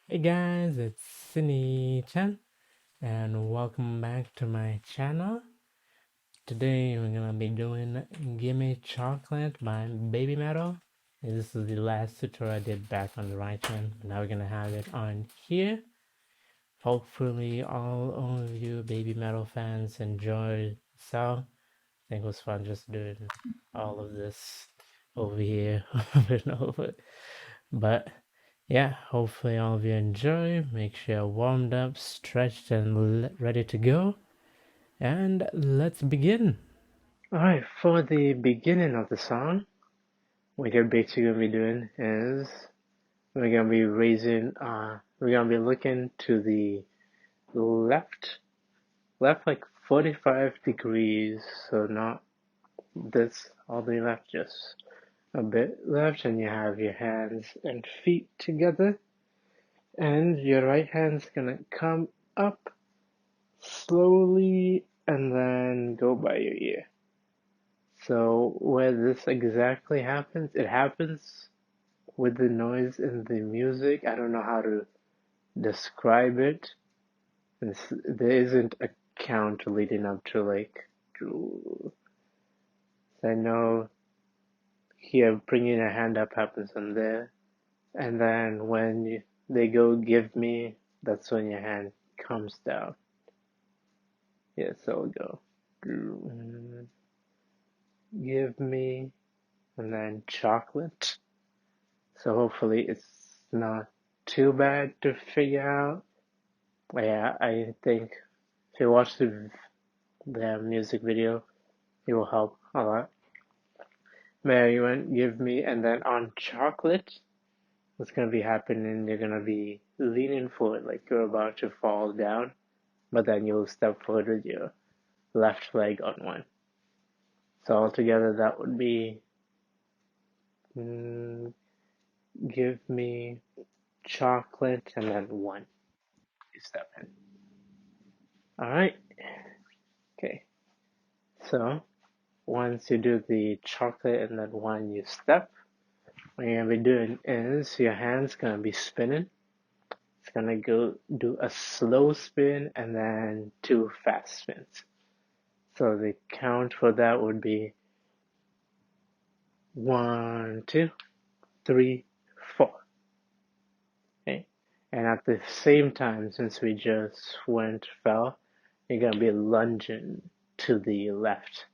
Hey guys, it's Chan and welcome back to my channel. Today we're gonna be doing Gimme Chocolate by Baby Metal. And this is the last tutorial I did back on the right hand, but now we're gonna have it on here. Hopefully all of you Baby Metal fans enjoyed the song. I think it was fun just doing all of this over here over and over. But yeah, hopefully all of you enjoy. Make sure you're warmed up, stretched, and ready to go. And let's begin. Alright, for the beginning of the song, what you're basically gonna be doing is we're gonna be we're gonna be looking to the left, like 45 degrees, so not this all the way left, just a bit left, and you have your hands and feet together, and your right hand's gonna come up slowly and then go by your ear. So where this exactly happens, it happens with the noise in the music. I don't know how to describe it. There isn't a count leading up to like. I know here bringing a hand up happens on there, and then when they go give me, that's when your hand comes down. Yeah, so it'll go. Give me, and then chocolate. So hopefully it's not too bad to figure out. Yeah, I think if you watch the music video, it will help a lot. Mary went give me, and then on chocolate, what's gonna be happening? You're gonna be leaning forward like you're about to fall down, but then you'll step forward with your left leg on one. So altogether, that would be give me chocolate and then one. You step in. Alright. Okay. So once you do the chocolate and then one you step, what you're gonna be doing is your hand's gonna be spinning. It's gonna go do a slow spin and then two fast spins. So the count for that would be 1, 2, 3, 4. Okay. And at the same time, since we just fell, you're gonna be lunging to the left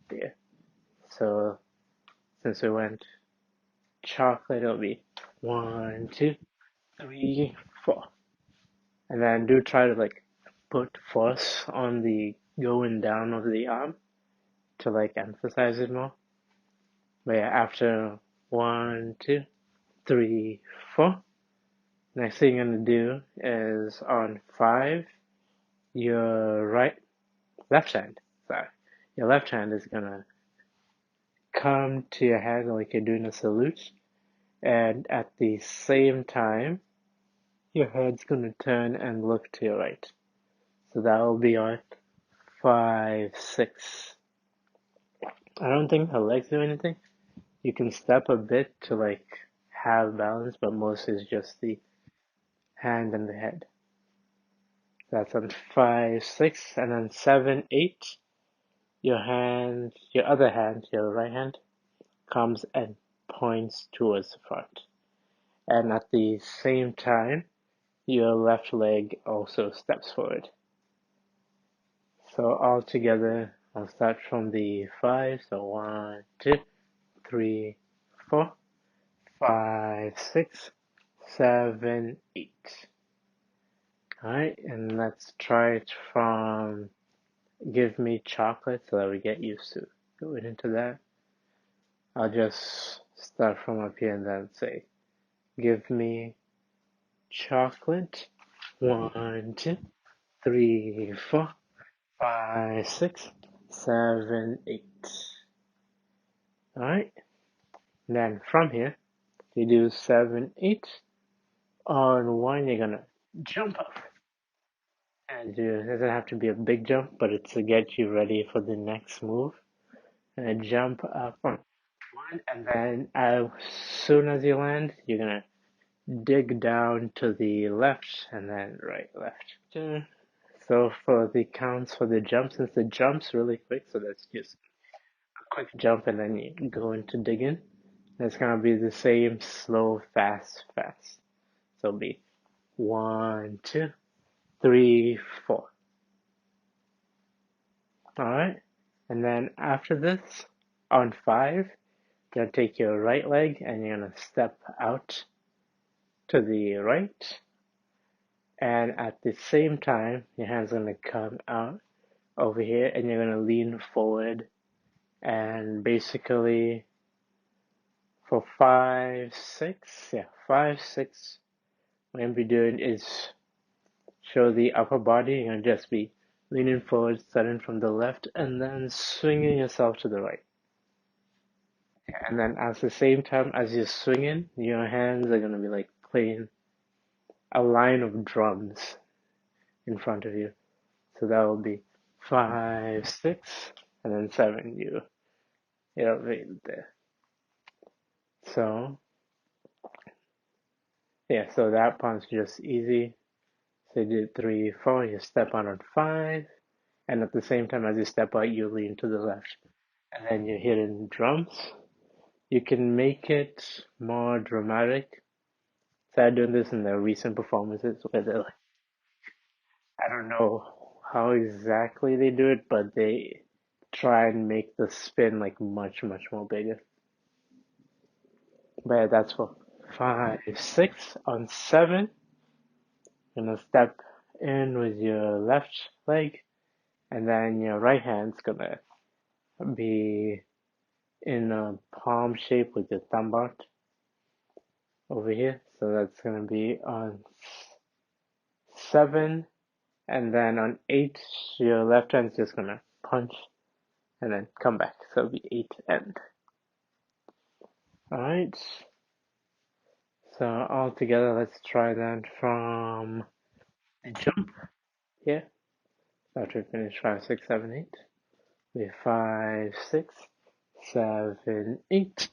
there. So since we went chocolate, it'll be 1, 2, 3, 4. And then do try to like put force on the going down of the arm to like emphasize it more. But yeah, after 1, 2, 3, 4. Next thing you're gonna do is on 5, your left hand, your left hand is gonna come to your head like you're doing a salute, and at the same time, your head's gonna turn and look to your right. So that will be on 5, 6. I don't think her legs do anything. You can step a bit to like have balance, but mostly it's just the hand and the head. That's on 5, 6, and then 7, 8. Your other hand, your right hand, comes and points towards the front. And at the same time, your left leg also steps forward. So all together, I'll start from the 5. So 1, 2, 3, 4, 5, 6, 7, 8. Alright, and let's try it from give me chocolate so that we get used to going into that. I'll just start from up here and then say give me chocolate. 1, 2, 3, 4, 5, 6, 7, 8. Alright, then from here, you do 7, 8. On 1, you're gonna jump up. And it doesn't have to be a big jump, but it's to get you ready for the next move. And jump up on 1, and then as soon as you land, you're gonna dig down to the left and then right, left. So for the counts for the jump, since the jump's really quick, so that's just a quick jump and then you go into digging. It's gonna be the same slow, fast, fast. So it'll be 1, 2, 3, 4. Alright? And then after this, on 5, you're gonna take your right leg and you're gonna step out to the right. And at the same time, your hand's gonna come out over here and you're gonna lean forward. And basically, for 5, 6, yeah, 5, 6, what I'm gonna be doing is show the upper body. You're gonna just be leaning forward, starting from the left, and then swinging yourself to the right. And then at the same time as you're swinging, your hands are gonna be like playing a line of drums in front of you. So that will be 5, 6, and then 7. You're right there. So yeah, so that part's just easy. So you did 3, 4. You step out on 5, and at the same time as you step out, you lean to the left, and then you're hitting drums. You can make it more dramatic. Started doing this in the recent performances where they're like, I don't know how exactly they do it, but they try and make the spin like much, much more bigger. But yeah, that's for 5, 6. On 7, you're gonna step in with your left leg, and then your right hand's gonna be in a palm shape with your thumb out over here. So that's gonna be on 7, and then on 8, your left hand's just gonna punch and then come back. So it'll be 8 and. Alright. So all together, let's try that from a jump here. After we finish 5, 6, 7, 8. We have 5, 6, 7, 8.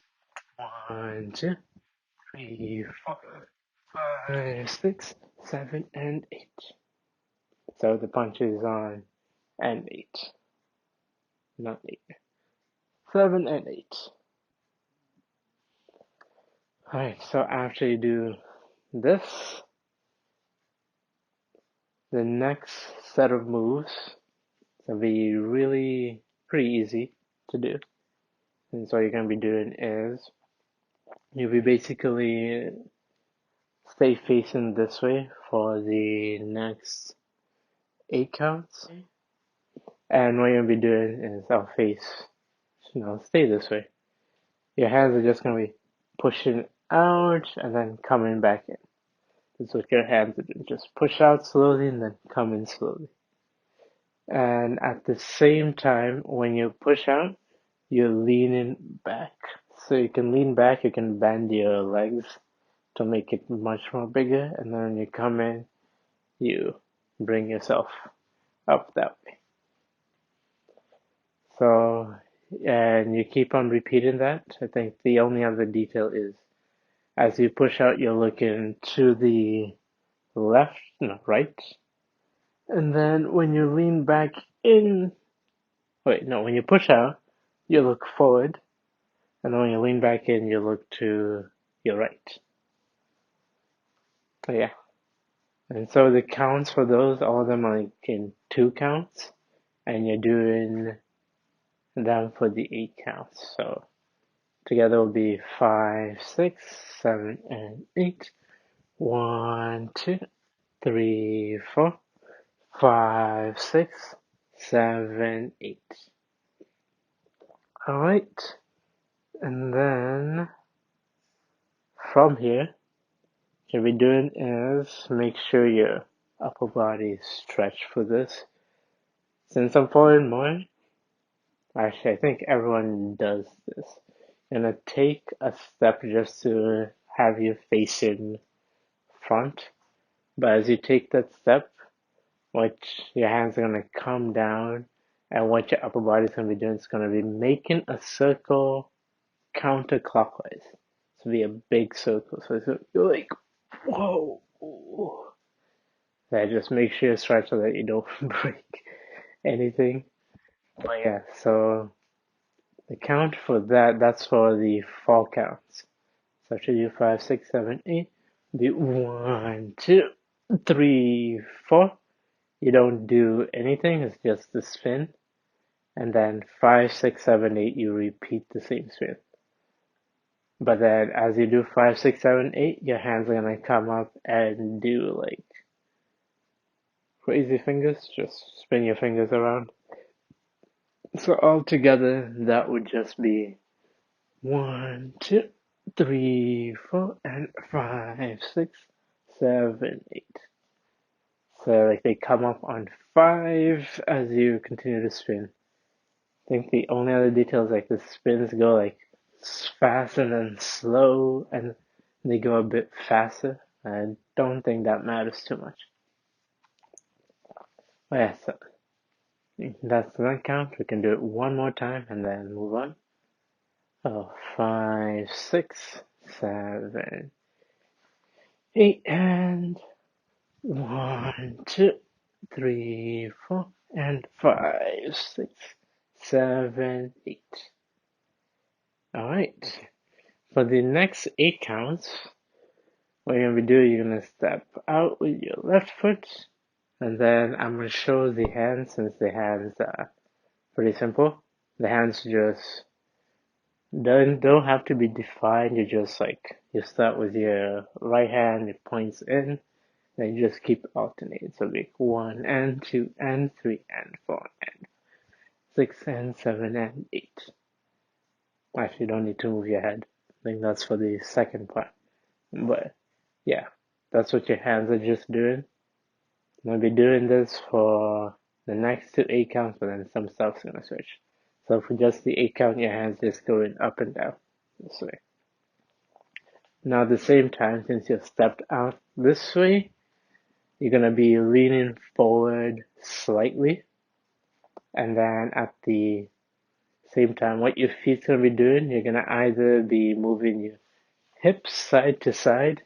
1, 2, 3, 4, 5, 6, 7, and 8. So the punch is on and 8. Not 8. 7 and 8. Alright, so after you do this, the next set of moves will be really pretty easy to do. And so what you're going to be doing is you'll be basically stay facing this way for the next 8 counts. And what you're going to be doing is I'll face, stay this way. Your hands are just going to be pushing out and then coming back in. That's what your hands are doing. Just push out slowly and then come in slowly. And at the same time, when you push out, you're leaning back. So you can lean back, you can bend your legs to make it much more bigger. And then when you come in, you bring yourself up that way. So, and you keep on repeating that. I think the only other detail is as you push out, you're looking to the left, no, right. And then when you lean back in, when you push out, you look forward. And then when you lean back in, you look to your right. So yeah. And so the counts for those, all of them are like in 2 counts. And you're doing them for the 8 counts. So together will be 5, 6, 7, and 8. 1, 2, 3, 4, 5, 6, 7, 8. Alright. And then from here, what you'll be doing is make sure your upper body is stretched for this. Since I'm following more, actually I think everyone does this. You're gonna take a step just to have you facing front. But as you take that step, your hands are gonna come down, and what your upper body is gonna be doing is gonna be making a circle counterclockwise. So be a big circle. So you're like Whoa. Yeah, just make sure you stretch so that you don't break anything. But yeah, so the count for that's for the fall counts. So after you do 5, 6, 7, 8, do 1, 2, 3, 4. You don't do anything, it's just the spin. And then 5, 6, 7, 8, you repeat the same spin. But then as you do 5, 6, 7, 8, your hands are gonna come up and do like crazy fingers, just spin your fingers around. So altogether, that would just be 1, 2, 3, 4, and 5, 6, 7, 8. So like they come up on 5 as you continue to spin. I think the only other detail is like the spins go like fast and then slow, and they go a bit faster. I don't think that matters too much. But yeah, so that's the count. We can do it one more time and then move on. Oh, 5, 6, 7, 8, and 1, 2, 3, 4, and 5, 6, 7, 8. All right. For the next 8 counts, what you're gonna be doing, you're gonna step out with your left foot, and then I'm gonna show the hands since the hands are pretty simple. The hands just don't have to be defined. You just like you start with your right hand, it points in, then you just keep alternating. So like 1 and 2 and 3 and 4 and 6 and 7 and 8. Actually, you don't need to move your head. I think that's for the second part. But yeah, that's what your hands are just doing. I'm gonna be doing this for the next 2 8 counts, but then some stuff's gonna switch. So for just the 8 count, your hands just going up and down this way. Now at the same time, since you've stepped out this way, you're gonna be leaning forward slightly, and then at the same time, what your feet's gonna be doing, you're gonna either be moving your hips side to side.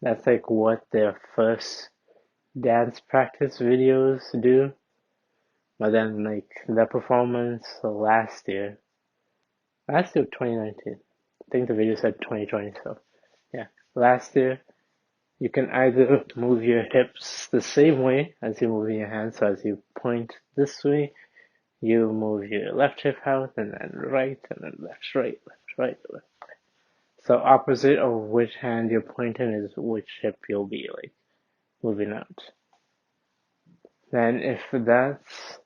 That's like what their first dance practice videos do. But then like the performance last year 2019. I think the video said 2020, so yeah. Last year, you can either move your hips the same way as you're moving your hands. So as you point this way, you move your left hip out, and then right, and then left, right, left, right, left. So opposite of which hand you're pointing is which hip you'll be like moving out. Then if that's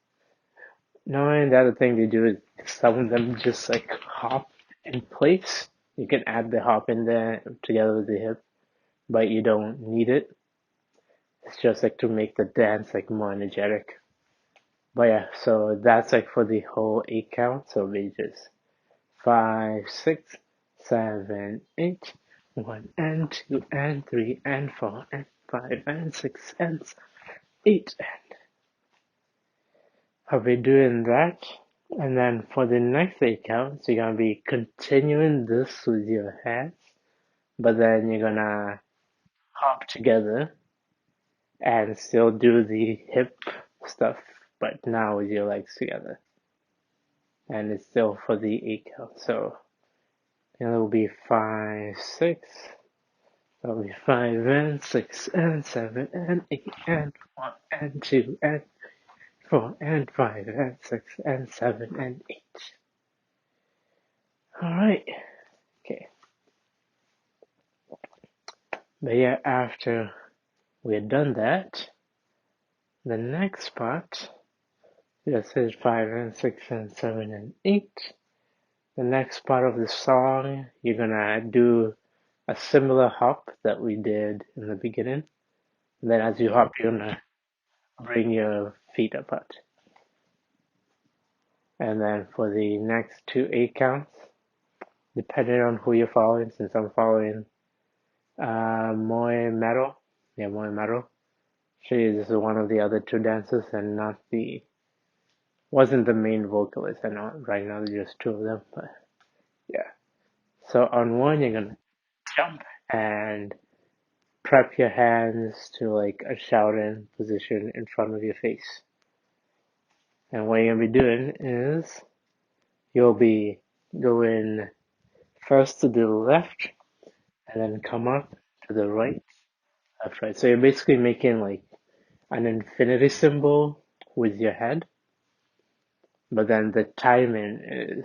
knowing the other thing they do is some of them just like hop in place. You can add the hop in there together with the hip, but you don't need it. It's just like to make the dance like more energetic. But yeah, so that's like for the whole 8 count. So we just 5, 6, 7, 8, 1 and 2 and 3 and 4 and 5 and 6 and 8. I'll be doing that. And then for the next 8 counts, you're gonna be continuing this with your hands, but then you're gonna hop together and still do the hip stuff, but now with your legs together. And it's still for the 8 count. So it'll be 5, 6. That'll be 5 and 6 and 7 and 8 and 1 and 2 and 4 and 5 and 6 and 7 and 8. Alright. Okay. But yeah, after we had done that, the next part just says 5 and 6 and 7 and 8. The next part of the song, you're gonna do a similar hop that we did in the beginning. And then as you hop, you're gonna bring your feet apart. And then for the next 2 8 counts, depending on who you're following, since I'm following Moe Metal. Yeah, Moe Metal. She is one of the other 2 dancers and wasn't the main vocalist. I know right now there's just 2 of them, but yeah. So on 1, you're gonna jump and prep your hands to like a shouting position in front of your face. And what you're gonna be doing is you'll be going first to the left and then come up to the right, left, right. So you're basically making like an infinity symbol with your head, but then the timing is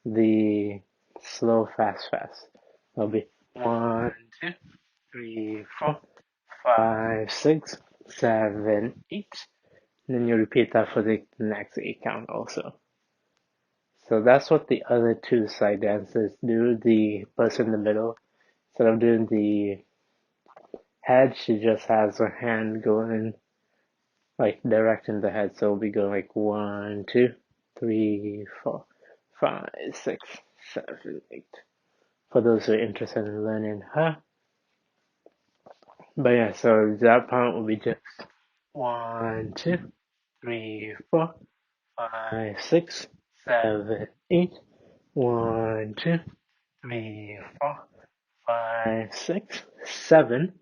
the slow, fast, fast. It'll be 1, 2, 3, 4, 5, 6, 7, 8. And then you repeat that for the next 8 count also. So that's what the other two side dancers do. The person in the middle, instead of doing the head, she just has her hand going like directing the head. So it'll be going like 1, 2, 3, 4, 5, 6, 7, 8. For those who are interested in learning her. But yeah, so that part will be just 1, 2, 3, 4, 5, 6, 7, 8. 1, 2, 3, 4, 5, 6, 7.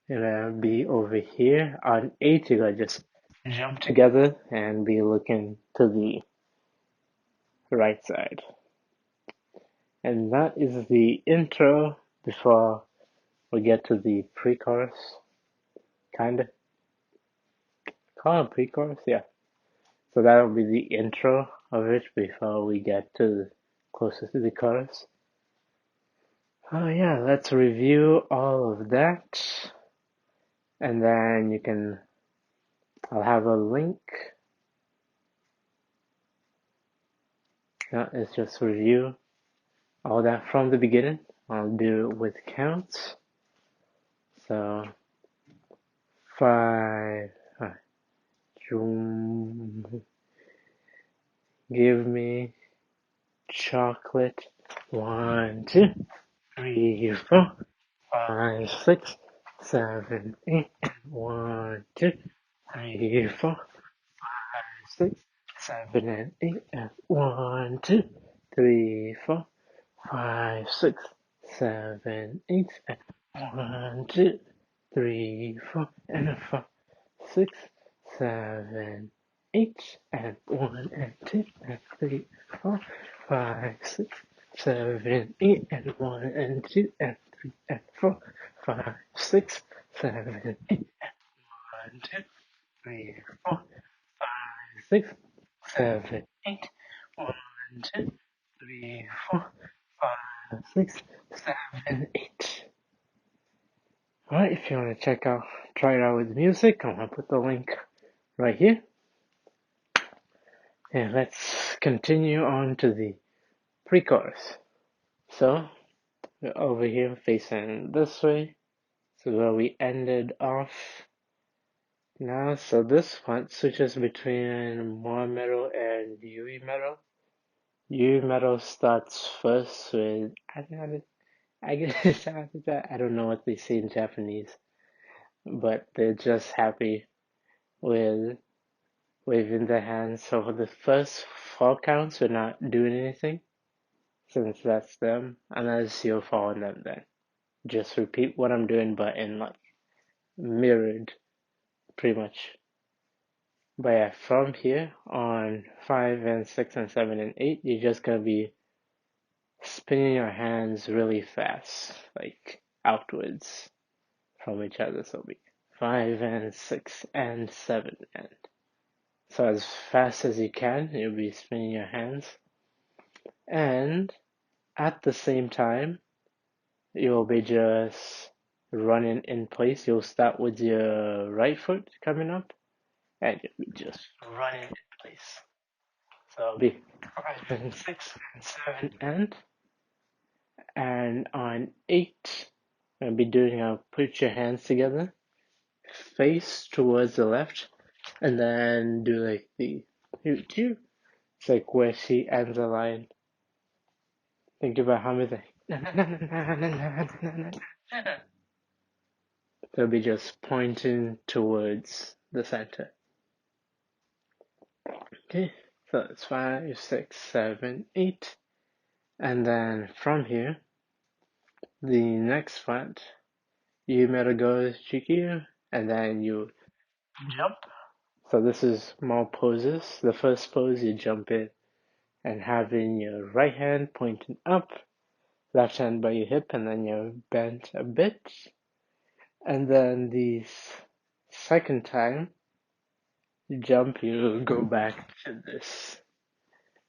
Gonna be over here. On 8, you're gonna just jump together and be looking to the right side. And that is the intro before we get to the pre-chorus. Kinda. Call it pre-chorus? Yeah. So that'll be the intro of it before we get to closer to the chorus. Oh yeah, let's review all of that. And then I'll have a link. Yeah, it's just review all that from the beginning. I'll do it with counts. So 5, give me chocolate. 1, 2, 3, 4, 5, 6, 7, 8. 1, 2, 3, 4, 5, 6, 7, and 8. And 1, 2, 3, 4, 5, 6, 7, 8. And 1, 2, 3, 4, and 5, 6, 7, 8. And 1 and 2 and 3, 4, 5, 6, 7, 8. And 1 and 2 and 3 and 4, 5, 6, 7, 8. 1, 2, 3, 4, 5, 6, 7, 8. 1, 2, 3, 4, 5, 6, 7, 8. Alright, if you want to try it out with music, I'm going to put the link right here. And let's continue on to the pre-chorus. So, we're over here facing this way. So where we ended off now. So this one switches between Moa metal and Yui metal. Yui metal starts first with, I don't know what they say in Japanese, but they're just happy with waving their hands. So for the first 4 counts, we're not doing anything, since that's them, unless you're following them then. Just repeat what I'm doing, but in like mirrored, pretty much. But yeah, from here on 5 and 6 and 7 and 8, you're just gonna be spinning your hands really fast, like outwards from each other. So it'll be 5 and 6 and 7 and so as fast as you can, you'll be spinning your hands. And at the same time, you'll be just running in place. You'll start with your right foot coming up, and you'll be just running in place. So it'll be 5 and 6 and 7 and on 8, I'll be doing put your hands together, face towards the left, and then do like the it's like where she ends the line. Think about how many they'll be just pointing towards the center. Okay, so it's 5, 6, 7, 8, and then from here, the next part you might go cheeky, and then you jump. So this is more poses. The first pose, you jump in and having your right hand pointing up, left hand by your hip, and then you're bent a bit. And then the second time you jump, you go back to this.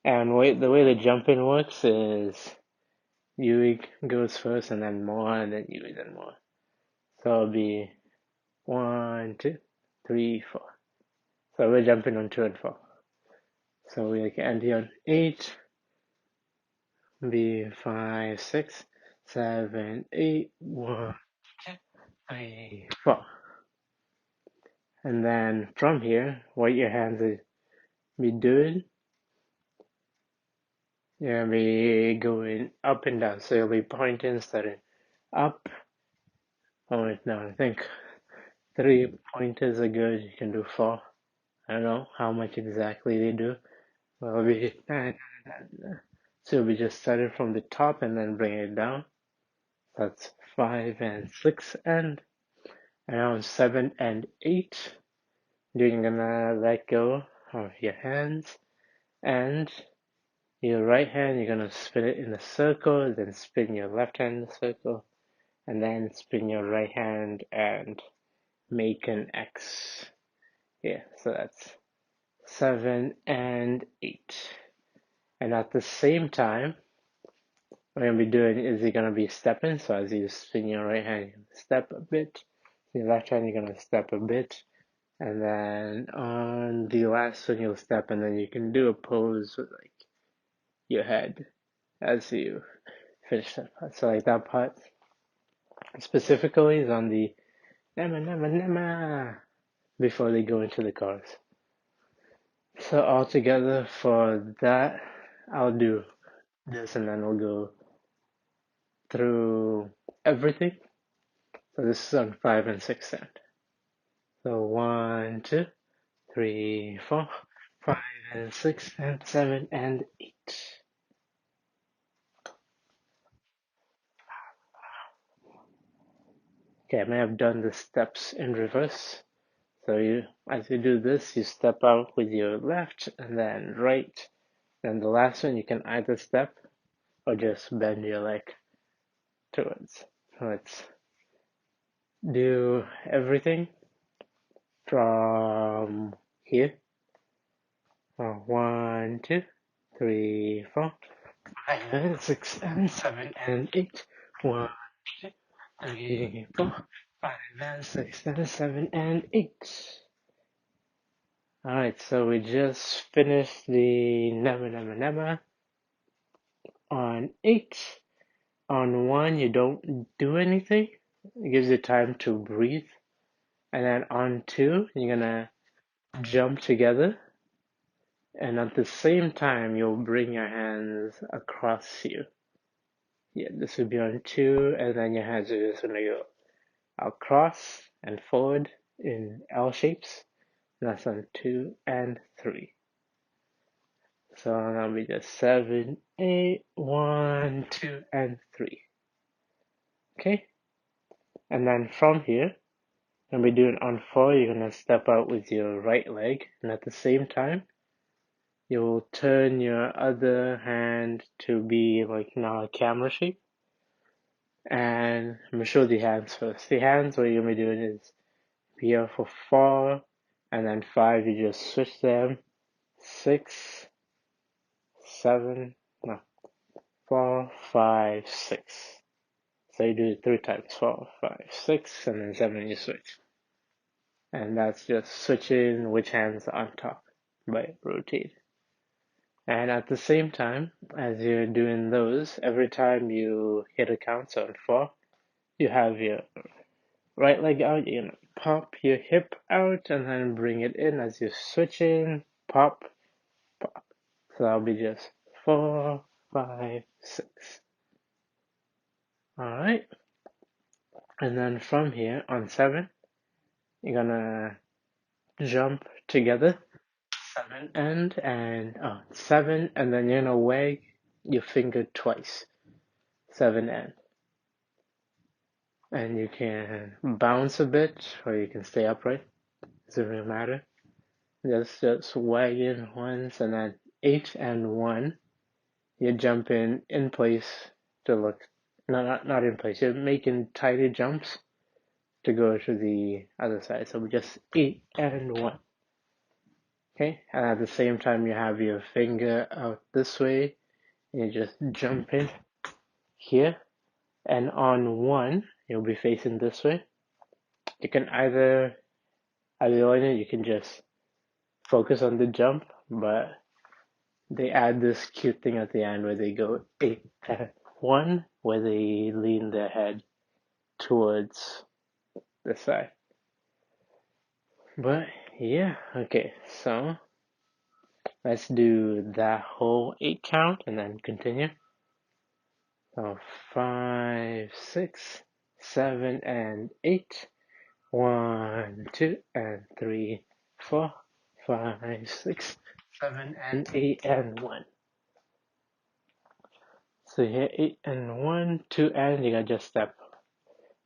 And the way the jumping works is you goes first, and then more, and then you, then more. So it'll be 1, 2, 3, 4. So we're jumping on 2 and 4. So we can end here on 8, be 5, 6, 7, 8, 1, 2, 3, 4. And then from here, what your hands will be doing, you'll be going up and down. So you'll be pointing, starting up. Oh, wait, no, I think 3 pointers are good. You can do 4. I don't know how much exactly they do. Well, so we just started from the top and then bring it down. That's 5 and 6 and around 7 and 8. You're gonna let go of your hands and your right hand, you're gonna spin it in a circle, then spin your left hand in a circle, and then spin your right hand and make an X. Yeah, so that's 7 and 8. And at the same time, what you're gonna be doing is you're gonna be stepping. So as you spin your right hand, you step a bit. Your left hand, you're gonna step a bit. And then on the last one, you'll step, and then you can do a pose with like your head as you finish that part. So like that part specifically is on the nama nama nama before they go into the chorus. So all together for that, I'll do this, and then we'll go through everything. So this is on 5 and 6 sound. So 1, 2, 3, 4, 5 and 6 and 7 and 8. Okay, I may have done the steps in reverse. So as you do this, you step out with your left and then right. Then the last one, you can either step or just bend your leg towards. So let's do everything from here. 1, 2, 3, 4, 5 and 6 and 7 and 8. 1, 2, 3, 4, 5 and 6 and 7 and 8. Alright, so we just finished the Never Never Never on 8. On 1, you don't do anything. It gives you time to breathe. And then on 2, you're gonna jump together. And at the same time, you'll bring your hands across you. Yeah, this would be on 2, and then your hands are just gonna go across and forward in L shapes. That's on 2 and 3. So that'll be just 7, 8, 1, 2, and 3. Okay? And then from here, when we do it on 4, you're gonna step out with your right leg, and at the same time, you'll turn your other hand to be like now a camera shape. And I'm gonna show the hands first. The hands, what you're gonna be doing is here for 4, and then 5, you just switch them. 6, 7, no, 4, 5, 6. So you do it 3 times. 4, 5, 6, and then 7 you switch. And that's just switching which hands are on top by rotate. And at the same time, as you're doing those, every time you hit a count, so on 4, you have your right leg out, you're gonna pop your hip out and then bring it in as you're switching, pop, pop. So that'll be just 4, 5, 6. Alright. And then from here on 7, you're gonna jump together. 7 and then you're gonna wag your finger twice. 7 and. and you can bounce a bit or you can stay upright. Doesn't really matter. Just wag it once, and then 8 and 1. You jump in place to look. No, not in place. You're making tiny jumps to go to the other side. So just 8 and 1. Okay, and at the same time you have your finger out this way, and you just jump in here, and on 1 you'll be facing this way. You can either you can just focus on the jump, but they add this cute thing at the end where they go 8 and 1, where they lean their head towards the side. But yeah, okay, so let's do that whole 8 count and then continue. So 5, 6, 7, and 8. 1, 2, and 3, 4, 5, 6, 7, and 8, and 1. So here 8 and 1, 2, and you gotta just step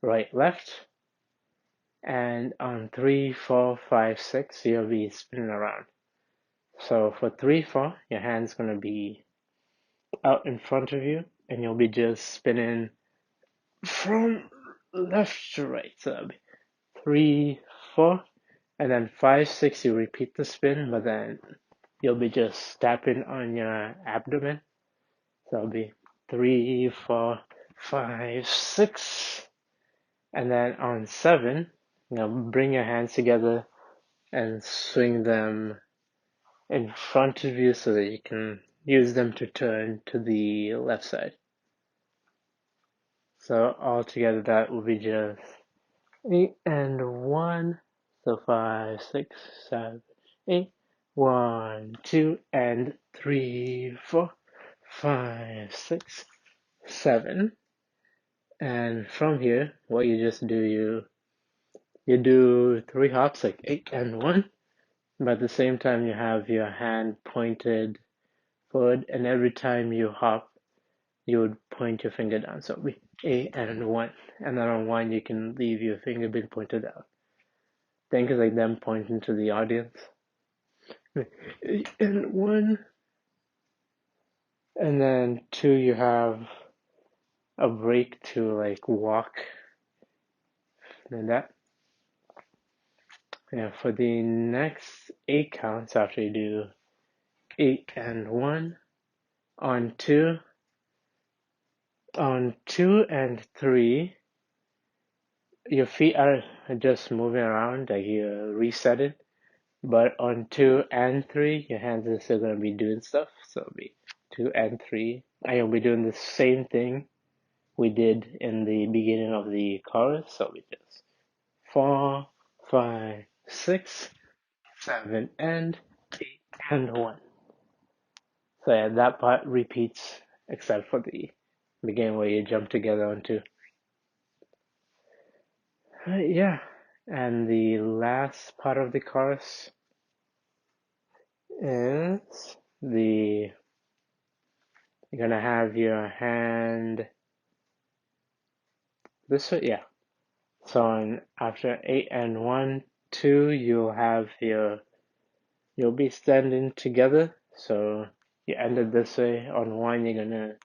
right, left. And on 3, 4, 5, 6, you'll be spinning around. So for 3, 4, your hand's gonna be out in front of you, and you'll be just spinning from left to right. So that'll be 3, 4, and then 5, 6, you repeat the spin, but then you'll be just tapping on your abdomen. So that'll be 3, 4, 5, 6, and then on 7, bring your hands together and swing them in front of you so that you can use them to turn to the left side. So altogether that will be just 8 and 1. So 5, 6, 7, 8. 1, 2, and 3, 4, 5, 6, 7. And from here, what you just do, you do 3 hops, like 8 and 1. But at the same time, you have your hand pointed forward, and every time you hop, you would point your finger down. So it would be 8 and 1. And then on 1, you can leave your finger being pointed out. Think of like them pointing to the audience. 8 and 1. And then 2, you have a break to like walk. And that. Yeah, for the next 8 counts, after you do 8 and 1, on 2, and 3, your feet are just moving around, like you reset it. But on 2 and 3, your hands are still going to be doing stuff. So it'll be 2 and 3. And you'll be doing the same thing we did in the beginning of the chorus. So we just 4, 5, 6, 7, and 8, and 1. So yeah, that part repeats except for the beginning where you jump together on 2. Yeah, and the last part of the chorus is you're gonna have your hand this way, yeah. So after 8 and 1, 2, you'll be standing together. So you end it this way. On 1,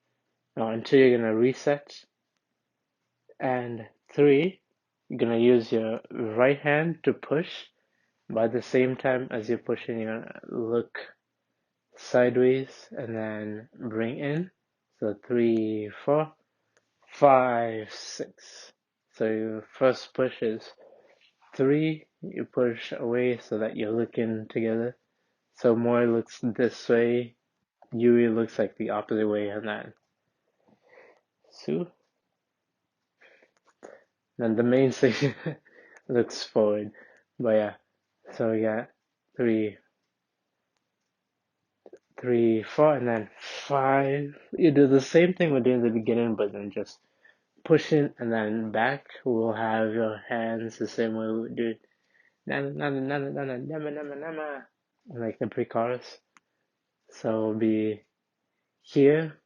on 2, you're gonna reset, and 3, you're gonna use your right hand to push. But at the same time as you're pushing, you're gonna look sideways and then bring in. So 3, 4, 5, 6. So your first push is 3, you push away so that you're looking together. So Moi looks this way, Yui looks like the opposite way, and then the main station looks forward. But yeah, so we got 3, 3, 4, and then 5. You do the same thing we did in the beginning, but then just pushing and then back. We'll have your hands the same way we do it. Like the pre-chorus. So it'll be here,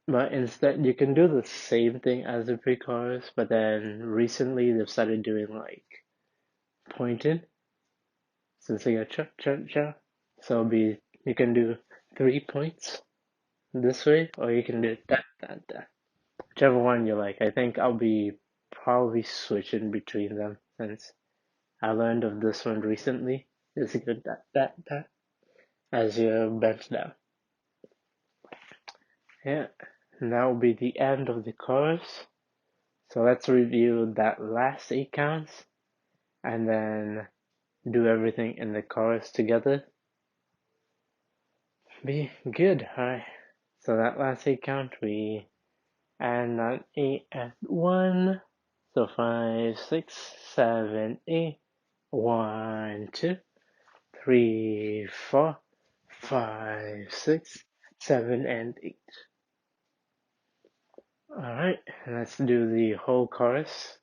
But instead, you can do the same thing as the pre-chorus, but then recently they've started doing like pointed, since they got cha cha cha. So you can do 3 points this way, or you can do da da da. Whichever one you like. I think I'll be probably switching between them since I learned of this one recently. It's a good da da da as you bend down. Yeah, and that will be the end of the chorus. So let's review that last 8 counts and then do everything in the chorus together. Be good, alright. So that last 8 count, we add on 8 and 1. So 5, 6, 7, 8. 1, 2, 3, 4, 5, 6, 7, and 8. Alright, let's do the whole chorus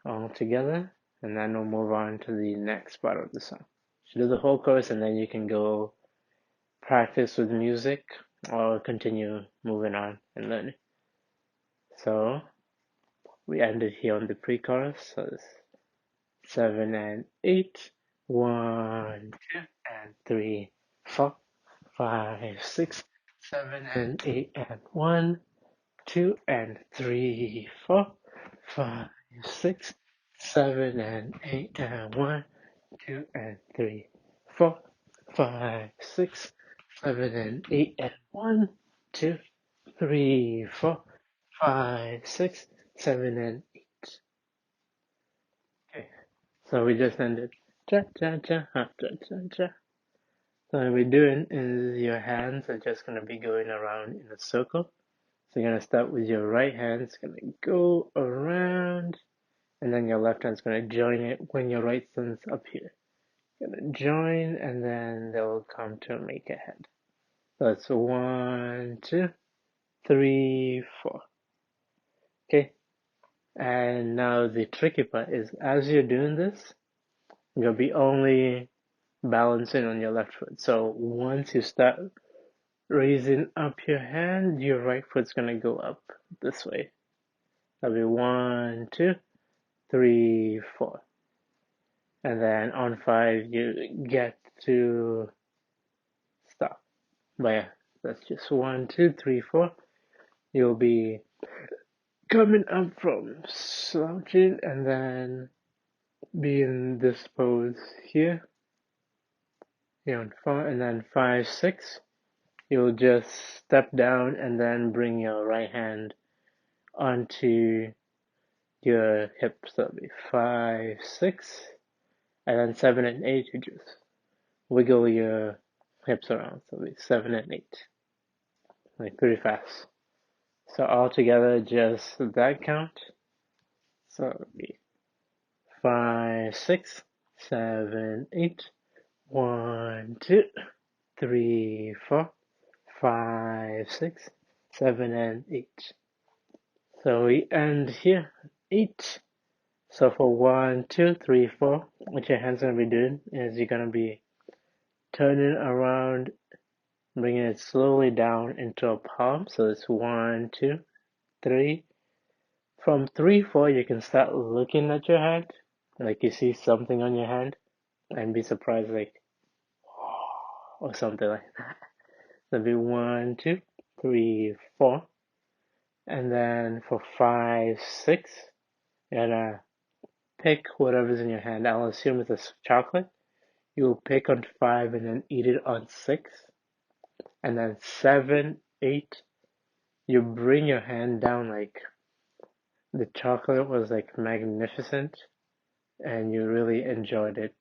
all together, and then we'll move on to the next part of the song. So do the whole chorus, and then you can go practice with music or continue moving on and learning. So we ended here on the pre-chorus, so it's 7 and 8. 1, 2, and 3, 4, 5, 6, 7, and 8, and 1, 2, and 3, 4, 5, 6, 7, and 8, and 1, 2, and 3, 4, 5, 6, 7, and 8, and 1, 2, 3, 4, 5, 6, 7, and 8. Okay, so we just ended cha cha cha cha cha cha. So what we're doing is your hands are just gonna be going around in a circle. So you're gonna start with your right hand, it's gonna go around, and then your left hand's gonna join it when your right hand's up here. You're gonna join, and then they'll come to make a head. So it's 1, 2, 3, 4. Okay. And now the tricky part is as you're doing this, you'll be only balancing on your left foot. So once you start raising up your hand, your right foot's gonna go up this way. That'll be 1, 2, 3, 4. And then on 5, you get to stop. But yeah, that's just 1, 2, 3, 4. You'll be coming up from slouching and then be in this pose here. Here on 4, and then 5, 6. You'll just step down and then bring your right hand onto your hips. So that'll be 5, 6, and then 7 and 8. You just wiggle your hips around. So it'll be 7 and 8, like pretty fast. So all together, just that count. So it'll be 5, 6, 7, 8. 1, 2, 3, 4, 5, 6, 7, and 8. So we end here 8. So for 1, 2, 3, 4, what your hands gonna be doing is you're gonna be turning around, bringing it slowly down into a palm. So it's 1, 2, 3. From 3, 4, you can start looking at your hand, like you see something on your hand, and be surprised, like, or something like that. That'll be 1, 2, 3, 4. And then for 5, 6, you're gonna pick whatever's in your hand. I'll assume it's a chocolate. You'll pick on 5 and then eat it on 6. And then 7, 8, you bring your hand down like the chocolate was like magnificent and you really enjoyed it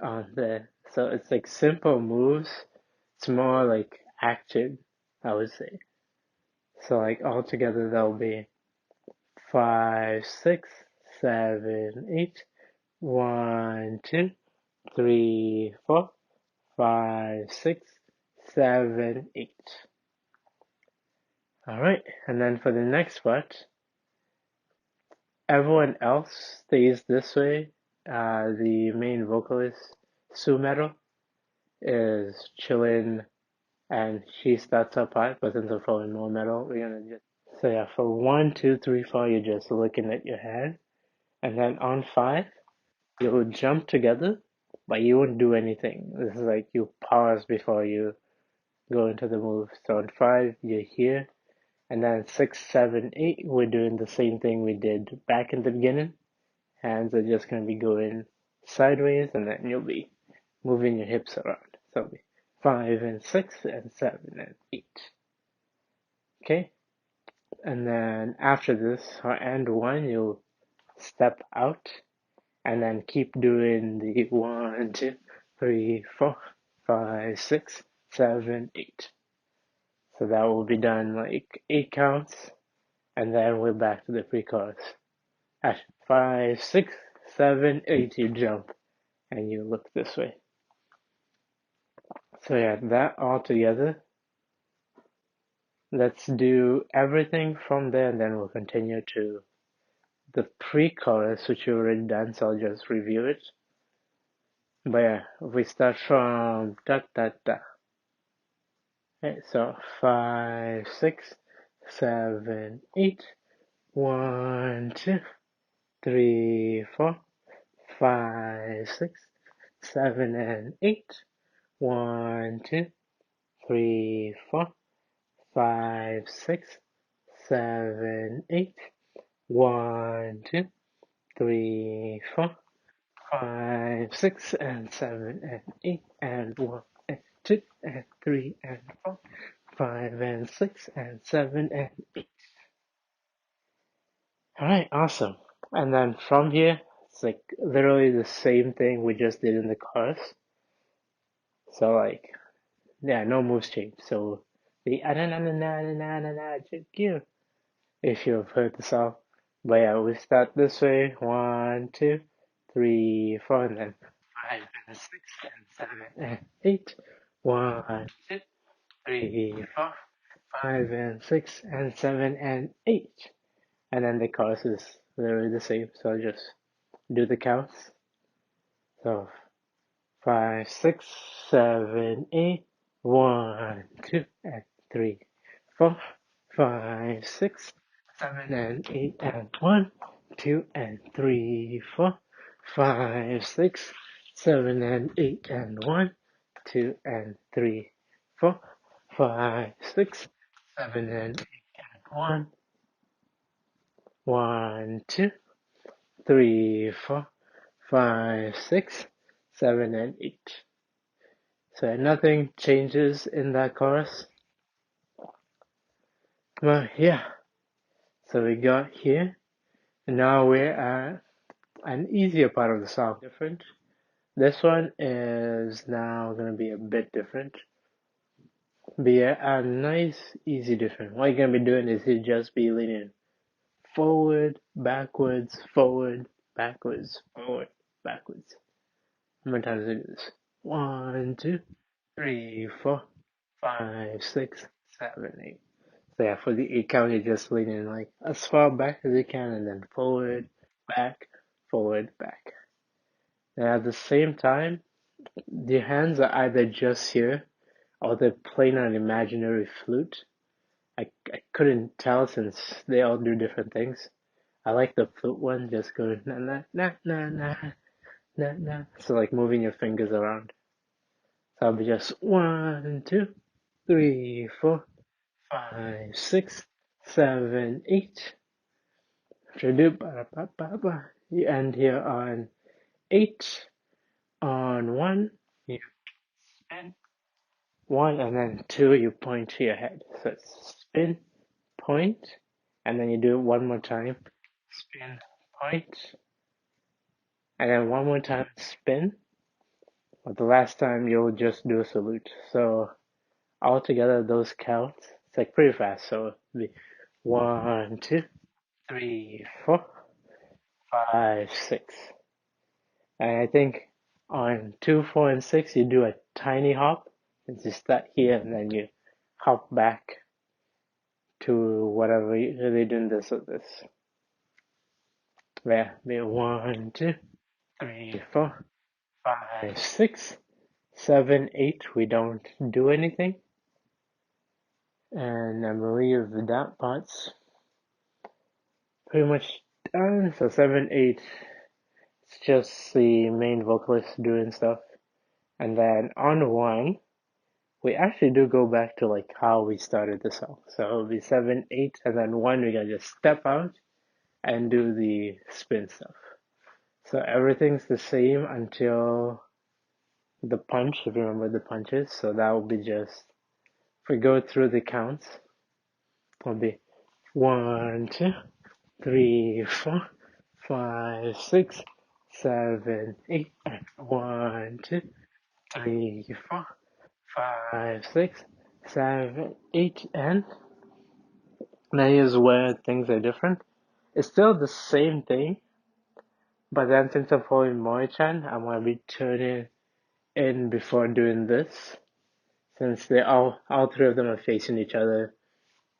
on there. So it's like simple moves. It's more like action, I would say. So like all together that'll be 5, 6, 7, 8. 1, 2, 3, 4, 5, 6, 7, 8. Alright, and then for the next part, everyone else stays this way. The main vocalist, Sue Metal, is chilling and she starts her part, but since we're following more metal, we're gonna just, so yeah, for 1, 2, 3, 4, you're just looking at your hand, and then on 5, you'll jump together, but you won't do anything. This is like you pause before you go into the move. So on 5, you're here, and then 6, 7, 8, we're doing the same thing we did back in the beginning. Hands are just gonna be going sideways, and then you'll be moving your hips around. So it'll be 5 and 6 and 7 and 8. Okay? And then after this, or end 1, you'll step out and then keep doing the 1, 2, 3, 4, 5, 6, 7, 8. So that will be done like 8 counts, and then we're back to the pre-chorus. At 5, 6, 7, 8, you jump and you look this way. So yeah, that all together. Let's do everything from there, and then we'll continue to the pre-chorus, which you already done, so I'll just review it. But yeah, we start from da da da. Okay, so 5, 6, 7, 8. 1, 2, 3, 4, 5, 6, 7, and 8. 1, 2, 3, 4, 5, 6, 7, 8. 1, 2, 3, 4, 5, 6, and 7, and 8, and 1, and 2, and 3, and 4, 5, and 6, and 7, and 8. Alright, awesome. And then from here, it's like literally the same thing we just did in the chorus. So like, yeah, no moves change. So the if you've heard the song. But yeah, we start this way. 1, 2, 3, 4, and then 5 and 6 and 7 and 8. 1, 2, 3, 4, 5 and 6 and 7 and 8. And then the chorus is literally the same. So I'll just do the counts. So 5, 6, 7, 8. 1, 2, and 3, 4, 5, 6, 7, and 8, and 1, 2, and 3, 4, 5, 6, 7, and 8, and 1, 2, and 3, 4, 5, 6, 7, and 8, and 1, 1, 2, 3, 4, 5, 6, 7, and 8. So nothing changes in that chorus. Well, yeah. So we got here, and now we're at an easier part of the song. Different. This one is now gonna be a bit different. Be a nice, easy different. What you're gonna be doing is you just be leaning forward, backwards, forward, backwards, forward, backwards. How many times do you do this? 1, 2, 3, 4, 5, 6, 7, 8. So yeah, for the 8 count, you're just leaning like as far back as you can, and then forward, back, back. And at the same time, the hands are either just here or they're playing an imaginary flute. I couldn't tell since they all do different things. I like the flute one, just going na na na na na na na. So like moving your fingers around. So I'll be just 1, 2, 3, 4, 5, 6, 7, 8. You end here on 8. On 1, you spin. 1 and then 2, you point to your head. So it's spin, point, and then you do it one more time. Spin, point, and then one more time, spin. But the last time you'll just do a salute. So altogether, those counts, it's like pretty fast. So it'll be 1, 2, 3, 4, 5, 6. And I think on 2, 4, and 6, you do a tiny hop. And you start here and then you hop back to whatever you're doing this or this. Yeah, be 1, 2, 3, 4, 5, 6, 7, 8. We don't do anything. And I believe that part's pretty much done. So 7, 8, it's just the main vocalist doing stuff. And then on 1, we actually do go back to like how we started the song. So it'll be 7, 8, and then 1, we're gonna just step out and do the spin stuff. So everything's the same until the punch, if you remember the punches. So that will be just, if we go through the counts, it'll be 1, 2, 3, 4, 5, 6, 7, 8. 1, 2, 3, 4, 5, 6, 7, 8, and now here's where things are different. It's still the same thing, but then since I'm following Mori-chan, I'm gonna be turning in before doing this. Since they all three of them are facing each other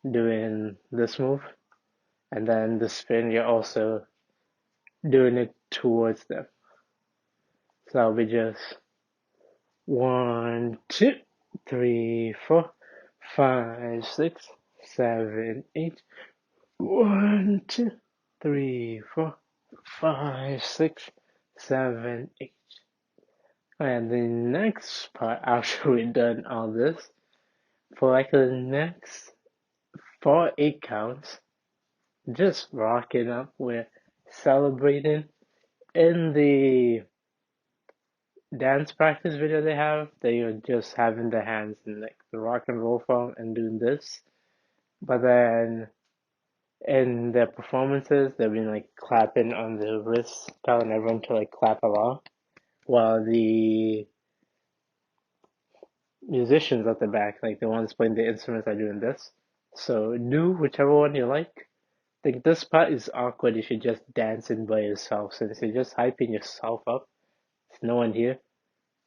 doing this move. And then the spin, you're also doing it towards them. So I'll be just 1, 2, 3, 4, 5, 6, 7, 8. 1, 2, 3, 4, 5, 6, 7, 8. And the next part, after we've done all this, for like the next 4, 8 counts, just rocking up, we're celebrating. In the dance practice video they have, they are just having their hands in like the rock and roll form and doing this. But then in their performances, they've been like clapping on the wrists, telling everyone to like clap along, while the musicians at the back, like the ones playing the instruments, are doing this. So do whichever one you like. I think this part is awkward if you're just dancing by yourself, since you're just hyping yourself up. There's no one here,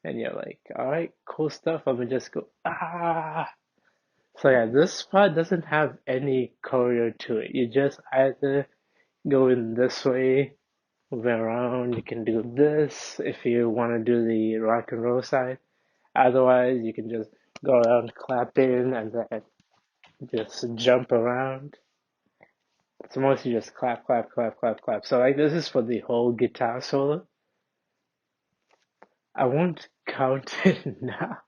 and you're like, alright, cool stuff, I'm gonna just go, ah! So yeah, this part doesn't have any choreo to it. You just either go in this way, move around, you can do this if you want to do the rock and roll side. Otherwise, you can just go around clapping and then just jump around. So mostly just clap, clap, clap, clap, clap. So like this is for the whole guitar solo. I won't count it now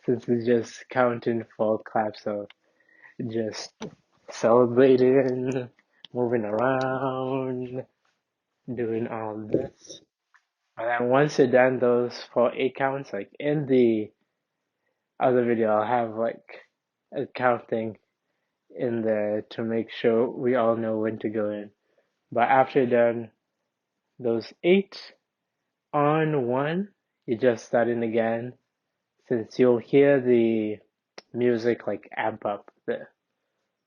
since it's just counting for claps. So just celebrating, moving around, doing all this. And then once you're done those for 8 counts, like in the other video, I'll have like a counting in there to make sure we all know when to go in. But after you're done those 8 on 1, you're just starting again, since you'll hear the music like amp up there.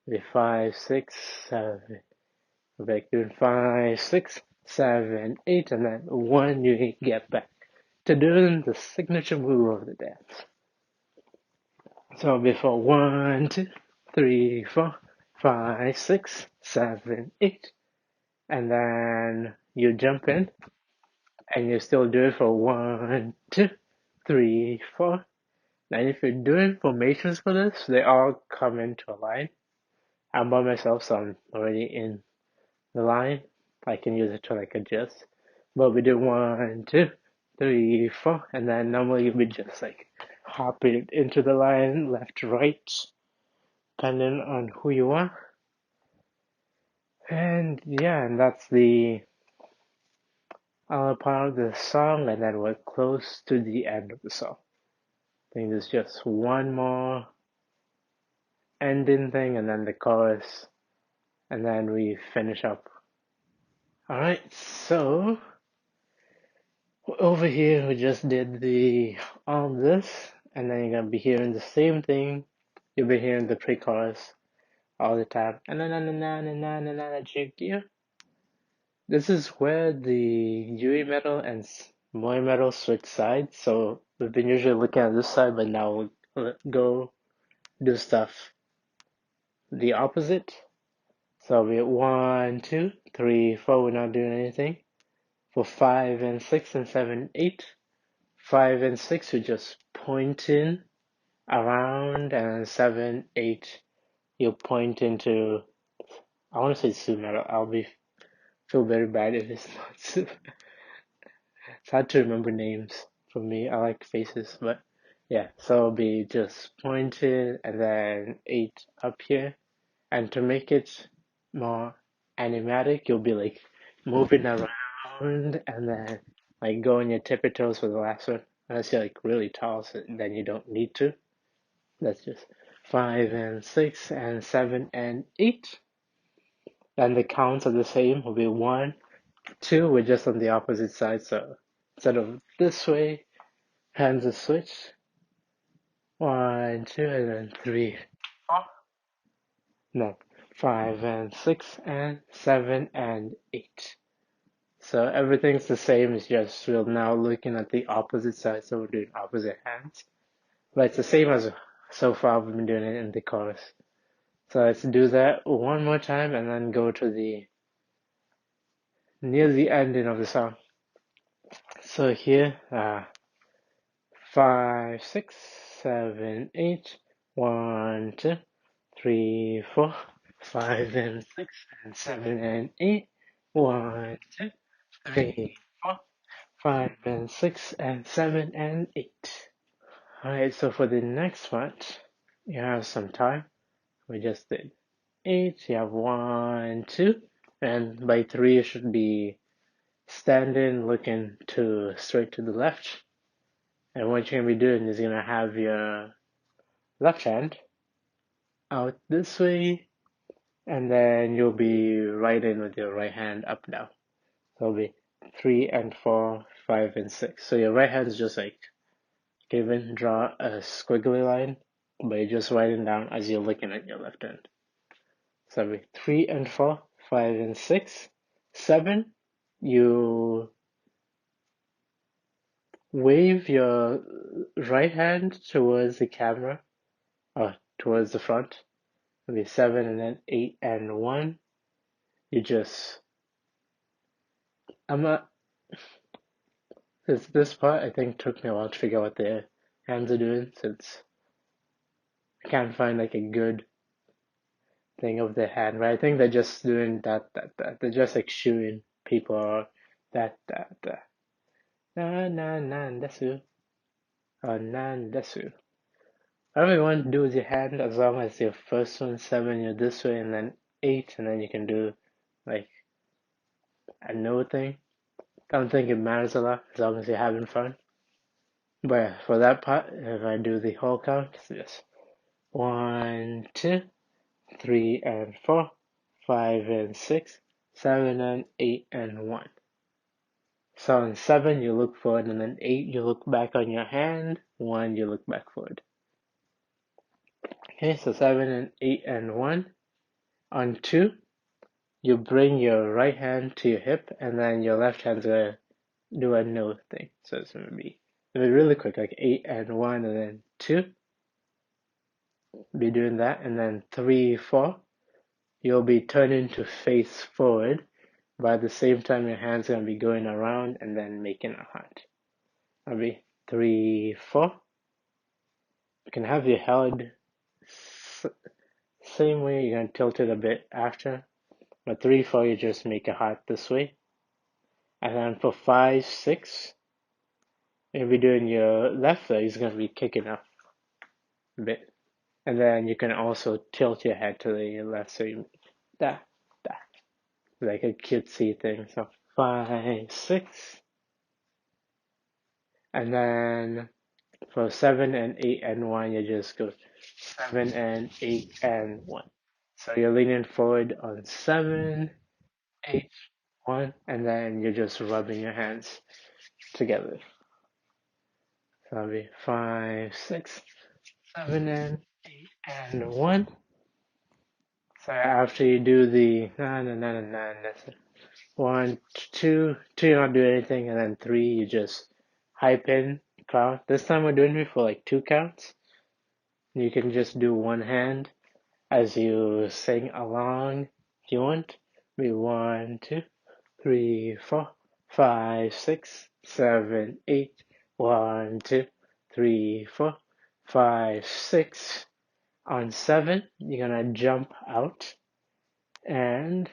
The 5, 6, 7. We're back doing 5, 6, 7, 8, and then 1. You get back to doing the signature move of the dance. So before 1, 2, 3, 4, 5, 6, 7, 8, and then you jump in, and you still do it for 1, 2, 3, 4. Now if you're doing formations for this, they all come into a line. I'm by myself, so I'm already in the line. I can use it to like adjust. But we do 1, 2, 3, 4, and then normally we just like hop it into the line, left, right, depending on who you are. And yeah, and that's the other part of the song, and then we're close to the end of the song. I think there's just one more ending thing, and then the chorus, and then we finish up. Alright, so over here we just did the all this, and then you're gonna be hearing the same thing. You'll be hearing the pre-chorus all the time. This is where the Yui metal and Moi metal switch sides. So we've been usually looking at this side, but now we'll go do stuff the opposite. So we at 1, 2, 3, 4. We're not doing anything. For 5 and 6 and 7, 8. 5 and 6, we're just pointing around, and 7, 8, you'll point into, I want to say super metal. Feel very bad if it's not super. It's hard to remember names for me. I like faces, but yeah. So it'll be just pointed and then 8 up here. And to make it more animatic, you'll be like moving around and then like go on your tippy toes for the last one. Unless you're like really tall, so then you don't need to. That's just 5 and 6 and 7 and 8. And the counts are the same. Will be 1, 2. We're just on the opposite side. So instead of this way, hands are switched. 1, 2, and then 3, 4. No, 5 and 6 and 7 and 8. So everything's the same. It's just we're now looking at the opposite side. So we're doing opposite hands. But it's the same as so far we've been doing it in the chorus. So let's do that one more time and then go to the near the ending of the song. So here, 5, 6, 7, 8, 1, 2, 3, 4, 5 and 6 and 7 and 8, 1, 2, 3, 4, 5 and 6 and 7 and 8. Alright, so for the next part, you have some time. We just did 8, you have 1, 2, and by 3 you should be standing looking straight to the left. And what you're going to be doing is you're going to have your left hand out this way, and then you'll be writing with your right hand up now. So it'll be 3 and 4, 5 and 6. So your right hand's just like draw a squiggly line, but you're just writing down as you're looking at your left hand. So it'll be 3 and 4, 5 and 6, 7. You wave your right hand towards the camera, or towards the front. It'll be 7 and then 8 and 1. You just, I'm not, this part I think took me a while to figure out what the hands are doing, since I can't find like a good thing of the hand, but I think they're just doing that. They're just like shooing people, or that. Na na na desu. Or nan desu. Whatever you want to do with your hand, as long as your first one, 7, you're this way, and then 8, and then you can do like a no thing. I don't think it matters a lot, as long as you're having fun. But yeah, for that part, if I do the whole count, it's just 1, 2, 3 and 4, 5 and 6, 7 and 8 and 1. So on 7 you look forward, and then 8 you look back on your hand, 1 you look back forward. Okay, so 7 and 8 and 1. On 2, you bring your right hand to your hip, and then your left hand's gonna do a no thing. So it's gonna be really quick, like 8 and 1, and then 2. Be doing that, and then 3, 4. You'll be turning to face forward, but at the same time your hand's gonna be going around and then making a heart. That'll be 3, 4. You can have your head same way. You're gonna tilt it a bit after, but 3, 4 you just make a heart this way. And then for 5, 6, you'll be doing your left leg is gonna be kicking up a bit, and then you can also tilt your head to the left, so you that like a cutesy thing. So 5, 6, and then for 7 and 8 and 1, you just go 7 and 8 and 1. So you're leaning forward on 7, 8, 1, and then you're just rubbing your hands together. So that'll be 5, 6, 7 and 8 and 1. So after you do the that's it. 1, 2, 2 you're not doing anything, and then 3 you just hype in count. This time we're doing it for like 2 counts. You can just do one hand as you sing along if you want. Be 1, 2, 3, 4, 5, 6, 7, 8. 1, 2, 3, 4, 5, 6. On 7, you're gonna jump out and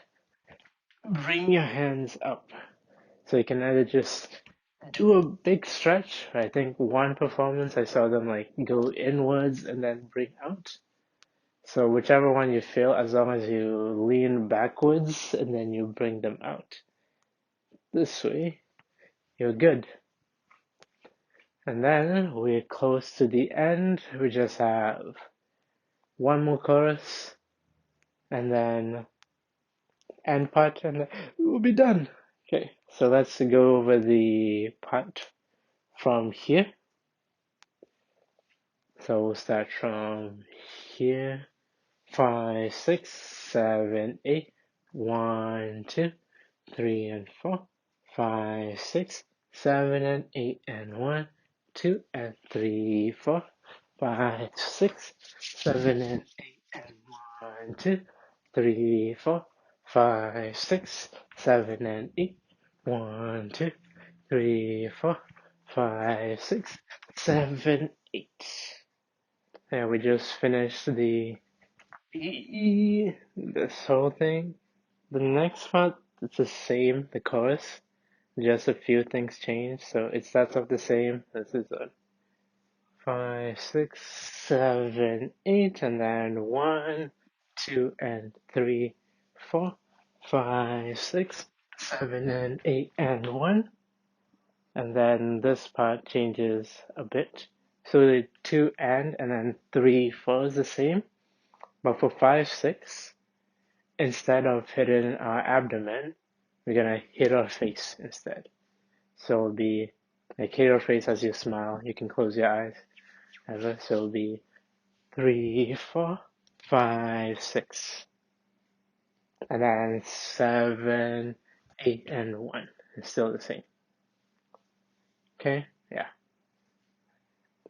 bring your hands up. So you can either just do a big stretch. I think one performance I saw them like go inwards and then bring out. So whichever one you feel, as long as you lean backwards and then you bring them out. This way, you're good. And then we're close to the end. We just have one more chorus and then end part and we'll be done. Okay, so let's go over the part from here. So we'll start from here. 5, 6, 7, 8. 1, 2, 3 and 4. 5, 6, 7 and 8 and 1, 2 and 3, 4. 5, 6, 7 and 8 and 1, 2, 3, 4. 5, 6, 7 and 8. 1, 2, 3, 4. 5, 6, 7, 8. Yeah, we just finished this whole thing. The next part, it's the same, the chorus, just a few things change, so it starts off the same. This is a 5, 6, 7, 8, and then 1, 2, and 3, 4, 5, 6, 7, and 8, and 1. And then this part changes a bit. So the 2 and then 3, 4 is the same. But for 5, 6, instead of hitting our abdomen, we're gonna hit our face instead. So it'll be like hit your face as you smile. You can close your eyes. So it'll be 3, 4, 5, 6. And then 7, 8, and 1. It's still the same. Okay? Yeah.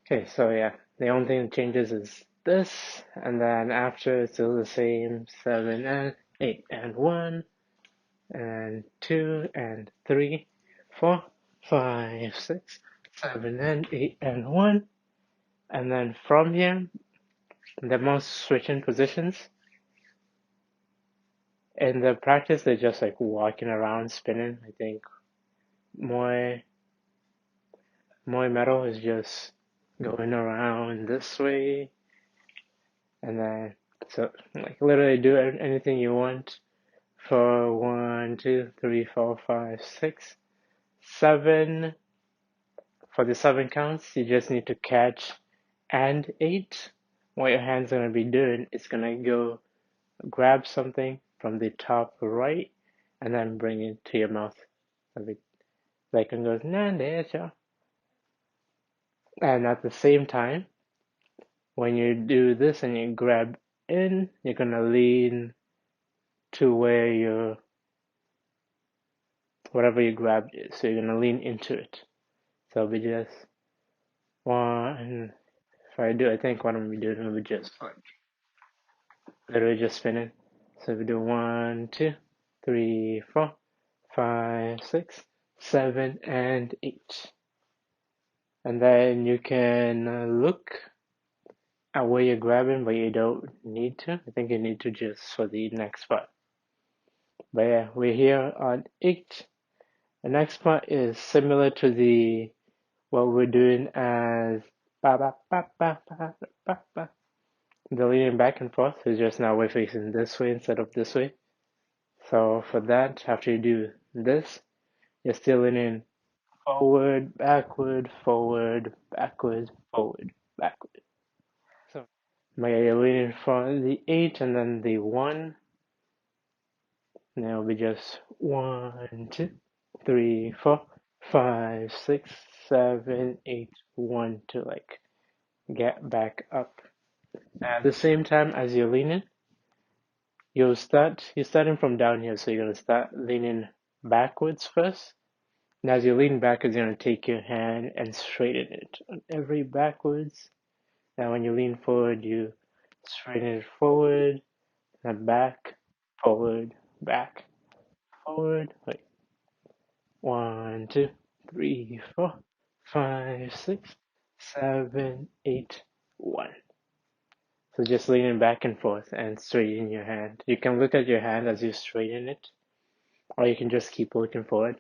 Okay, so yeah, the only thing that changes is this, and then after it's still the same, 7 and 8 and 1, and 2 and 3, 4, 5, 6, 7 and 8 and 1, and then from here, the most switching positions. In the practice, they're just like walking around, spinning. I think more metal is just going around this way, and then so like literally do anything you want for 1, 2, 3, 4, 5, 6, 7. For the 7 counts, you just need to catch and 8. What your hand's gonna be doing is gonna go grab something from the top right and then bring it to your mouth. Like it goes, Nandesha. And at the same time, when you do this and you grab in, you're gonna lean to where your whatever you grabbed is. So you're gonna lean into it. So it'll be just one. If I do, I think what I'm gonna be doing will be just like literally just spinning. So we do 1, 2, 3, 4, 5, 6, 7, and 8. And then you can look at where you're grabbing, but you don't need to. I think you need to just for the next part. But yeah, we're here on 8. The next part is similar to the what we're doing as ba ba ba ba ba ba ba. The leaning back and forth is just now we're facing this way instead of this way. So for that, after you do this, you're still leaning forward, backward, forward, backward, forward, backward. So you're leaning for the 8 and then the 1. And it'll be just 1, 2, 3, 4, 5, 6, 7, 8, 1 to like get back up. At the same time as you're leaning, you're starting from down here, so you're gonna start leaning backwards first. And as you lean backwards, you're gonna take your hand and straighten it on every backwards. Now when you lean forward, you straighten it forward, and back, forward, back, forward. Wait. 1, 2, 3, 4, 5, 6, 7, 8, 1. So just leaning back and forth and straighten your hand. You can look at your hand as you straighten it, or you can just keep looking forward.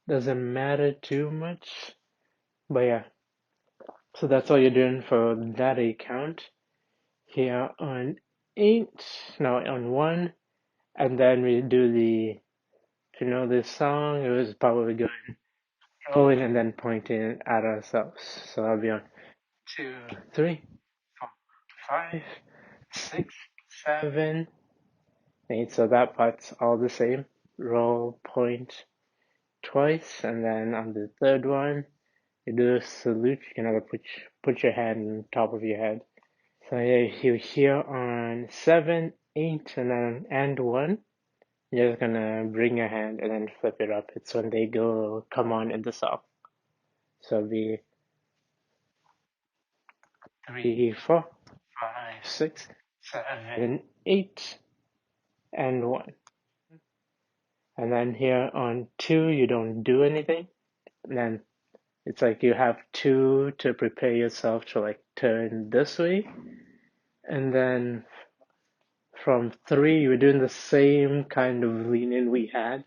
Doesn't matter too much, but yeah. So that's all you're doing for that A count. Here on 8, now on 1, and then we do the, if you know this song, it was probably going rolling and then pointing at ourselves. So I'll be on 2, 3, 4, 5, 6, 7, 8. So that part's all the same. Roll, point twice, and then on the third one, you do a salute. You can either put your hand on top of your head. So yeah, you hear on 7, 8, and 1. You're just gonna bring your hand and then flip it up. It's when they go come on in the song. So it'll be 3, 4, 5, 6, 7, 8, and 1. And then here on 2, you don't do anything. And then it's like you have 2 to prepare yourself to like turn this way. And then from 3, you were doing the same kind of lean in we had.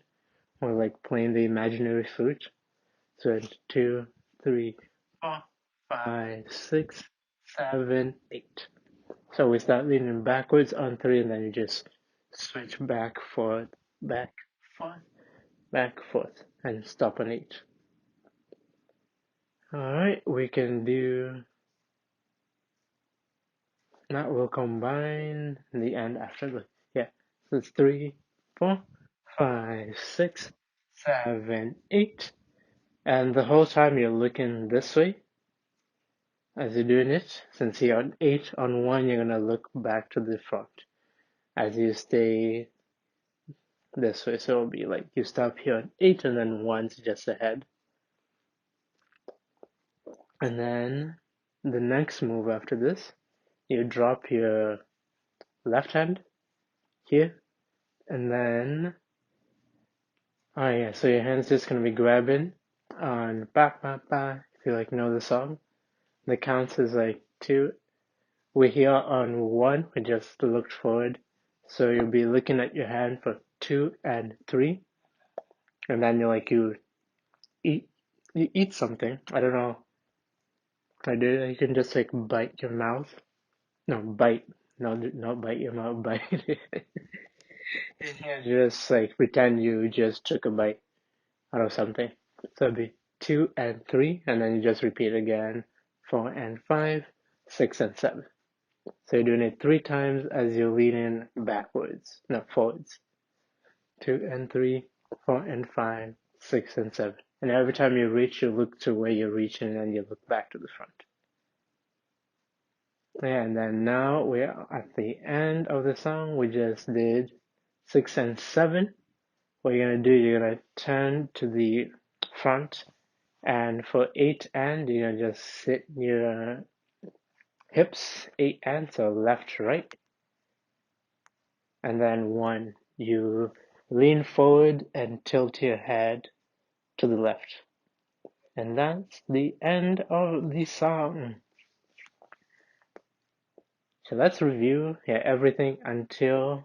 Or like playing the imaginary flute. So it's 2, 3, 4, 5, 6, 7, 8. So we start leaning backwards on 3, and then you just switch back, forth, back, forth, back, forth, and stop on 8. Alright, we can do that. We'll combine the end after the, yeah. So it's 3, 4, 5, 6, 7, 8. And the whole time you're looking this way as you're doing it. Since you're on 8 on 1, you're gonna look back to the front as you stay this way. So it'll be like you stop here on 8 and then 1's just ahead. And then the next move after this, you drop your left hand here, and then, oh yeah, so your hand's just gonna be grabbing on ba ba ba, if you like know the song. The counts is like 2. We're here on 1, we just looked forward. So you'll be looking at your hand for 2 and 3. And then you eat something. I don't know. You can just like bite your mouth. No, bite. No, not bite your mouth, bite. Yeah, just like pretend you just took a bite out of something. So it'd be 2 and 3, and then you just repeat again. 4 and 5, 6 and 7. So you're doing it 3 times as you're leaning backwards, not forwards. 2 and 3, 4 and 5, 6 and 7. And every time you reach, you look to where you're reaching and you look back to the front. Yeah, and then now we're at the end of the song. We just did 6 and 7. What you're gonna do, you're gonna turn to the front, and for 8 and, you're gonna just sit your hips, 8 and, so left, right. And then 1, you lean forward and tilt your head to the left. And that's the end of the song. So let's review everything until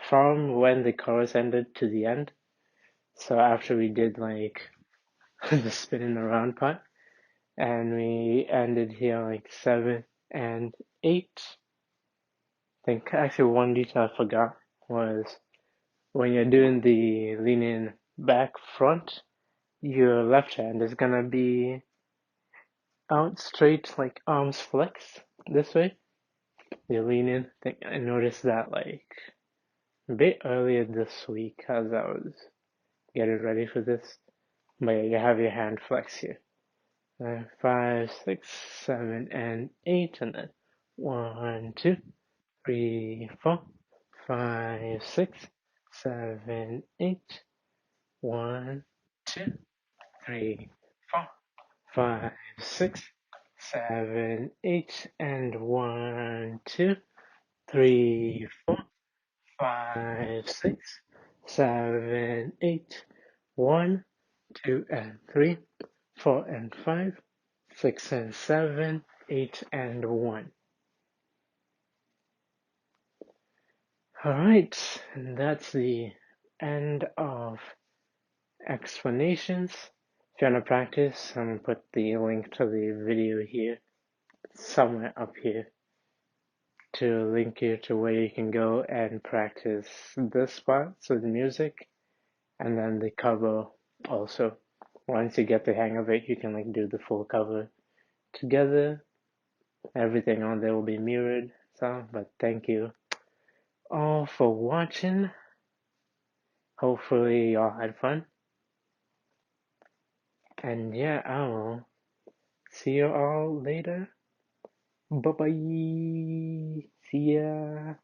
from when the chorus ended to the end. So after we did like the spinning around part, and we ended here like 7 and 8. I think actually one detail I forgot was when you're doing the leaning back front, your left hand is gonna be out straight, like arms flexed this way. You're leaning. I noticed that like a bit earlier this week as I was getting ready for this. But yeah, you have your hand flex here. 5, 6, 7, and 8, and then 1, 2, 3, 4, 5, 6, 7, 8. 1, 2, 3, 4, 5, 6, 7, 8, and 1, 2, 3, 4, 5, 6, 7, 8. 1, 2, and 3, 4 and 5, 6 and 7, 8 and 1. Alright, and that's the end of explanations. If you want to practice, I'm going to put the link to the video here, somewhere up here, to link you to where you can go and practice this part, so the music, and then the cover also. Once you get the hang of it, you can like do the full cover together. Everything on there will be mirrored. So, but thank you all for watching. Hopefully y'all had fun. And yeah, I will see you all later. Bye bye. See ya.